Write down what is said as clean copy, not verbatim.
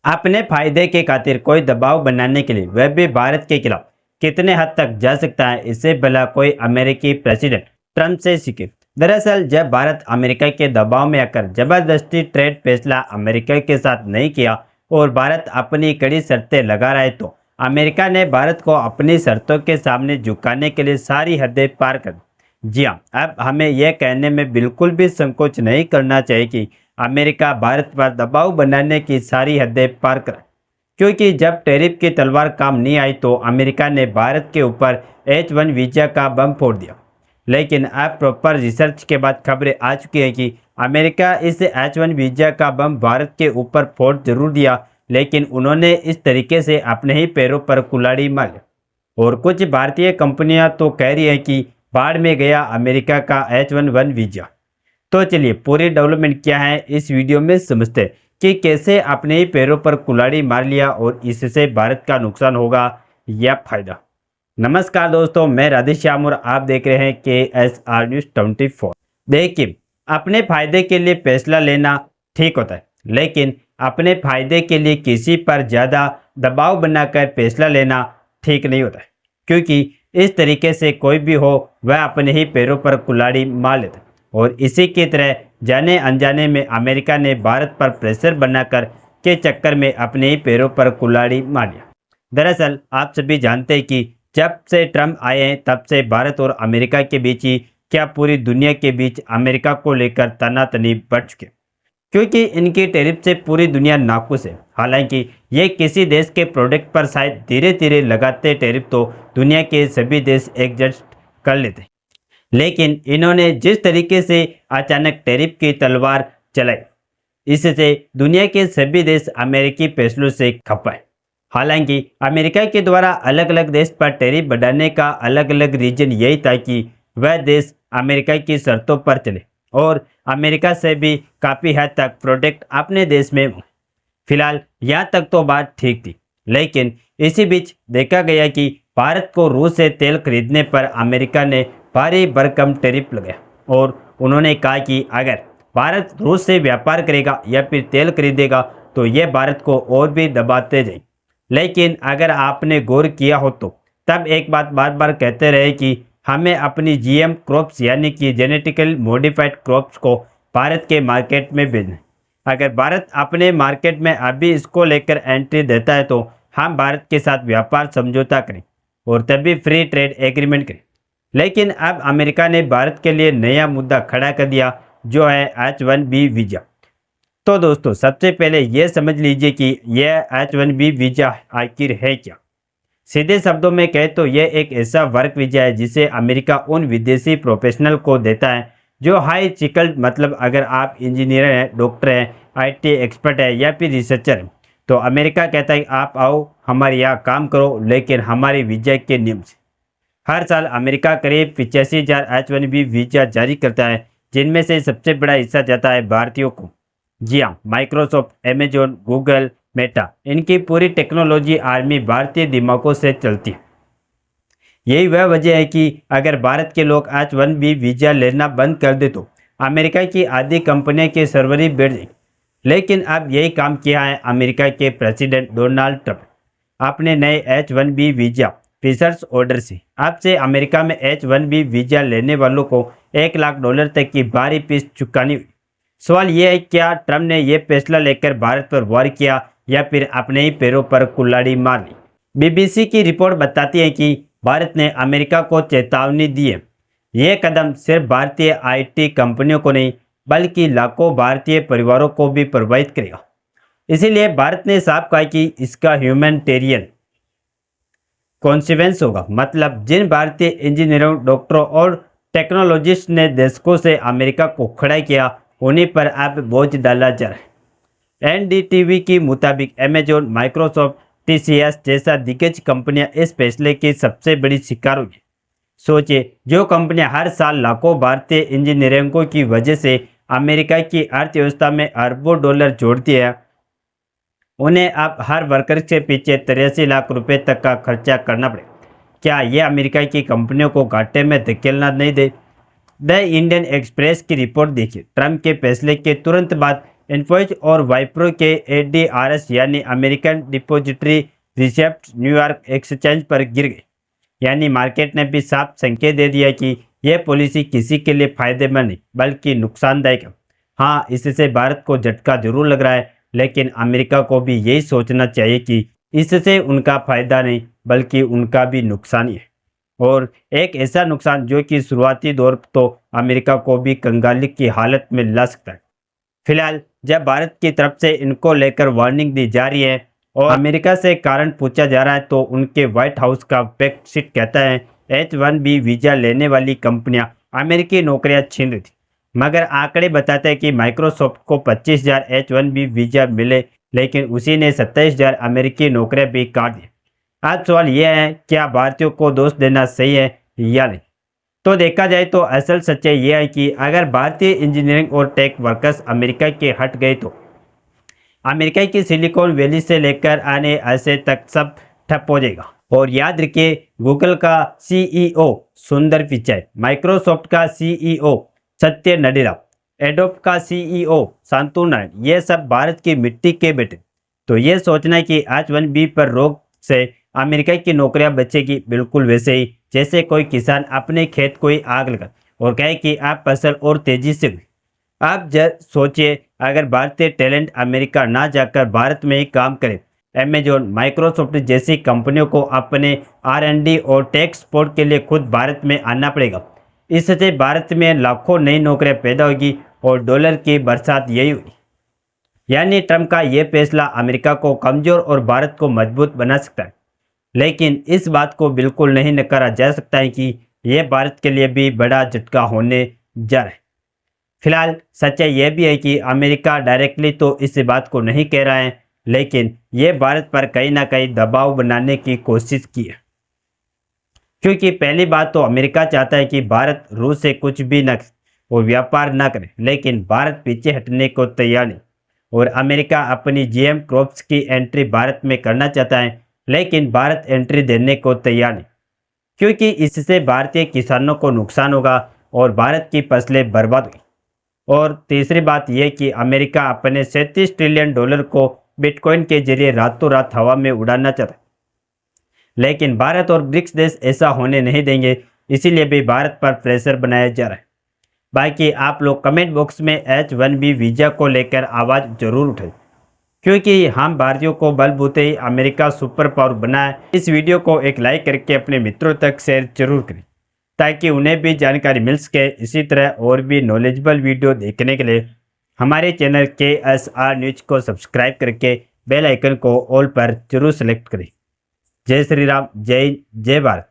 अपने फायदे के खातिर कोई दबाव बनाने के लिए वह भी भारत के खिलाफ कितने हद तक जा सकता है, इससे भला कोई अमेरिकी प्रेसिडेंट ट्रंप से सीखे। दरअसल जब भारत अमेरिका के दबाव में आकर जबरदस्ती ट्रेड फैसला अमेरिका के साथ नहीं किया और भारत अपनी कड़ी शर्तें लगा रहा है, तो अमेरिका ने भारत को अपनी शर्तों के सामने झुकाने के लिए सारी हदें पार कर दी। जी हाँ, अब हमें यह कहने में बिल्कुल भी संकोच नहीं करना चाहिए कि अमेरिका भारत पर दबाव बनाने की सारी हदें पार कर, क्योंकि जब टैरिफ की तलवार काम नहीं आई तो अमेरिका ने भारत के ऊपर H1 वीजा का बम फोड़ दिया। लेकिन अब प्रॉपर रिसर्च के बाद खबरें आ चुकी हैं कि अमेरिका इस H1 वीजा का बम भारत के ऊपर फोड़ जरूर दिया, लेकिन उन्होंने इस तरीके से अपने ही पैरों पर कुल्हाड़ी मारी। और कुछ भारतीय कंपनियां तो कह रही हैं कि बाढ़ में गया अमेरिका का H1 वीजा। तो चलिए पूरी डेवलपमेंट क्या है इस वीडियो में समझते हैं कि कैसे अपने ही पैरों पर कुल्हाड़ी मार लिया और इससे भारत का नुकसान होगा या फायदा। नमस्कार दोस्तों, मैं राधेश्याम और आप देख रहे हैं KSR न्यूज़ 24। देखिए, अपने फायदे के लिए फैसला लेना ठीक होता है, लेकिन अपने फायदे के लिए किसी पर ज़्यादा दबाव बनाकर फैसला लेना ठीक नहीं होता है, क्योंकि इस तरीके से कोई भी हो वह अपने ही पैरों पर कुल्हाड़ी मार लेता है। और इसी की तरह जाने अनजाने में अमेरिका ने भारत पर प्रेशर बनाकर के चक्कर में अपने ही पैरों पर कुल्हाड़ी मार लिया। दरअसल आप सभी जानते हैं कि जब से ट्रंप आए हैं तब से भारत और अमेरिका के बीच ही क्या पूरी दुनिया के बीच अमेरिका को लेकर तनातनी बढ़ चुके, क्योंकि इनकी टैरिफ से पूरी दुनिया नाखुश है। हालांकि ये किसी देश के प्रोडक्ट पर शायद धीरे धीरे लगाते टैरिफ तो दुनिया के सभी देश एडजस्ट कर लेते, लेकिन इन्होंने जिस तरीके से अचानक टैरिफ की तलवार चलाई, इससे दुनिया के सभी देश अमेरिकी फैसलों से खपाए। हालांकि अमेरिका के द्वारा अलग अलग देश पर टैरिफ बढ़ाने का अलग अलग रीजन यही था कि वह देश अमेरिका की शर्तों पर चले और अमेरिका से भी काफ़ी हद तक प्रोडक्ट अपने देश में। फिलहाल यहाँ तक तो बात ठीक थी, लेकिन इसी बीच देखा गया कि भारत को रूस से तेल खरीदने पर अमेरिका ने भारी भरकम टैरिफ लगाया और उन्होंने कहा कि अगर भारत रूस से व्यापार करेगा या फिर तेल खरीदेगा तो यह भारत को और भी दबाते जाए। लेकिन अगर आपने गौर किया हो तो तब एक बात बार बार कहते रहे कि हमें अपनी GM क्रॉप्स यानी कि जेनेटिकली मॉडिफाइड क्रॉप्स को भारत के मार्केट में भेजना है। अगर भारत अपने मार्केट में अभी इसको लेकर एंट्री देता है तो हम भारत के साथ व्यापार समझौता करें और तभी फ्री ट्रेड एग्रीमेंट करें। लेकिन अब अमेरिका ने भारत के लिए नया मुद्दा खड़ा कर दिया, जो है H1B वीज़ा। तो दोस्तों सबसे पहले यह समझ लीजिए कि यह H1B वीज़ा आखिर है क्या। सीधे शब्दों में कहे तो यह एक ऐसा वर्क वीज़ा है जिसे अमेरिका उन विदेशी प्रोफेशनल को देता है जो हाई स्किल्ड, मतलब अगर आप इंजीनियर हैं, डॉक्टर हैं, IT एक्सपर्ट है या फिर रिसर्चर हैं, तो अमेरिका कहता है आप आओ हमारे यहाँ काम करो, लेकिन हमारे वीज़ा के नियम से। हर साल अमेरिका करीब 85,000 H1B वीज़ा जारी करता है, जिनमें से सबसे बड़ा हिस्सा जाता है भारतीयों को। जी हाँ, माइक्रोसॉफ्ट, अमेजॉन, गूगल, मेटा, इनकी पूरी टेक्नोलॉजी आर्मी भारतीय दिमागों से चलती है। यही वह वजह है कि अगर भारत के लोग H1B वीज़ा लेना बंद कर दे तो अमेरिका की आधी कंपनियां की सर्वरी बैठ जाएगी। लेकिन अब यही काम किया है अमेरिका के प्रेसिडेंट डोनाल्ड ट्रंप अपने नए H1B वीज़ा फीचर्स ऑर्डर से। अब से अमेरिका में H1B वीज़ा लेने वालों को $1 लाख तक की भारी फीस चुकानी हुई। सवाल यह है, क्या ट्रंप ने यह फैसला लेकर भारत पर वार किया या फिर अपने ही पैरों पर कुल्हाड़ी मार ली। BBC की रिपोर्ट बताती है कि भारत ने अमेरिका को चेतावनी दी है। यह कदम सिर्फ भारतीय IT कंपनियों को नहीं बल्कि लाखों भारतीय परिवारों को भी प्रभावित करेगा। इसीलिए भारत ने साफ कहा कि इसका ह्यूमैनिटेरियन कॉन्सिक्वेंस होगा, मतलब जिन भारतीय इंजीनियरों, डॉक्टरों और टेक्नोलॉजिस्ट ने दशकों से अमेरिका को खड़ा किया उन्हीं पर अब बोझ डाला जा रहा है। NDTV के मुताबिक अमेजॉन, माइक्रोसॉफ्ट, TCS जैसा दिग्गज कंपनियां इस फैसले की सबसे बड़ी शिकार हुई। सोचिए, जो कंपनियां हर साल लाखों भारतीय इंजीनियरों की वजह से अमेरिका की अर्थव्यवस्था में अरबों डॉलर जोड़ती है, उन्हें अब हर वर्कर के पीछे 83 लाख रुपए तक का खर्चा करना पड़े। क्या यह अमेरिका की कंपनियों को घाटे में धकेलना नहीं दे? द इंडियन एक्सप्रेस की रिपोर्ट देखिए। ट्रंप के फैसले के तुरंत बाद इन्फोसिस और वाइप्रो के ADRs यानी American depository receipt New York exchange पर गिर गए। यानी मार्केट ने भी साफ संकेत दे दिया कि यह पॉलिसी किसी के लिए फायदेमंद नहीं बल्कि नुकसानदायक है। हाँ, इससे भारत को झटका जरूर लग रहा है, लेकिन अमेरिका को भी यही सोचना चाहिए कि इससे उनका फायदा नहीं बल्कि उनका भी नुकसान ही है, और एक ऐसा नुकसान जो कि शुरुआती दौर तो अमेरिका को भी कंगाली की हालत में ला सकता है। फिलहाल जब भारत की तरफ से इनको लेकर वार्निंग दी जा रही है और अमेरिका से कारण पूछा जा रहा है, तो उनके व्हाइट हाउस का फैक्ट शीट कहता है H-1B वीजा लेने वाली कंपनियां अमेरिकी नौकरियां छीन रही थी। मगर आंकड़े बताते हैं कि माइक्रोसॉफ्ट को 25,000 H-1B वीजा मिले, लेकिन उसी ने 27,000 अमेरिकी नौकरियां भी काट दी। आज सवाल यह है, क्या भारतीयों को दोष देना सही है या नहीं? तो देखा जाए तो असल सच्चाई यह है कि अगर भारतीय इंजीनियरिंग और टेक वर्कर्स अमेरिका के हट गए तो अमेरिका की सिलिकॉन वैली से लेकर आने ऐसे तक सब ठप हो जाएगा। और याद रखिए, गूगल का CEO सुंदर पिचाई, माइक्रोसॉफ्ट का CEO सत्य नडेला, एडोब का CEO शांतु नारायण, ये सब भारत की मिट्टी के बेटे। तो ये सोचना कि H-1B पर रोक से अमेरिका की नौकरियां बचेगी, बिल्कुल वैसे ही जैसे कोई किसान अपने खेत को ही आग लगा और कहे कि आप फसल और तेजी से हुई। आप सोचिए, अगर भारतीय टैलेंट अमेरिका ना जाकर भारत में ही काम करे, अमेजोन, माइक्रोसॉफ्ट जैसी कंपनियों को अपने R&D और टेक सपोर्ट के लिए खुद भारत में आना पड़ेगा। इससे भारत में लाखों नई नौकरियां पैदा होगी और डॉलर की बरसात यही हुई। यानी ट्रंप का यह फैसला अमेरिका को कमजोर और भारत को मजबूत बना सकता है, लेकिन इस बात को बिल्कुल नहीं नकारा जा सकता है कि यह भारत के लिए भी बड़ा झटका होने जा रहा है। फिलहाल सच्चाई यह भी है कि अमेरिका डायरेक्टली तो इस बात को नहीं कह रहा है, लेकिन यह भारत पर कहीं ना कहीं दबाव बनाने की कोशिश की है। क्योंकि पहली बात तो अमेरिका चाहता है कि भारत रूस से कुछ भी न और व्यापार न करे, लेकिन भारत पीछे हटने को तैयार नहीं। और अमेरिका अपनी GM क्रॉप्स की एंट्री भारत में करना चाहता है, लेकिन भारत एंट्री देने को तैयार नहीं, क्योंकि इससे भारतीय किसानों को नुकसान होगा और भारत की फसलें बर्बाद हुई। और तीसरी बात यह कि अमेरिका अपने $37 ट्रिलियन को बिटकॉइन के जरिए रातों रात हवा में उड़ाना चाहता है, लेकिन भारत और ब्रिक्स देश ऐसा होने नहीं देंगे, इसीलिए भी भारत पर प्रेशर बनाया जा रहा है। बाकी आप लोग कमेंट बॉक्स में H-1B वीजा को लेकर आवाज़ जरूर उठाएं, क्योंकि हम भारतीयों को बलबूते ही अमेरिका सुपर पावर बनाए। इस वीडियो को एक लाइक करके अपने मित्रों तक शेयर जरूर करें, ताकि उन्हें भी जानकारी मिल सके। इसी तरह और भी नॉलेजेबल वीडियो देखने के लिए हमारे चैनल KSR न्यूज को सब्सक्राइब करके बेल आइकन को ऑल पर जरूर सेलेक्ट करें। जय श्री राम, जय जय भारत।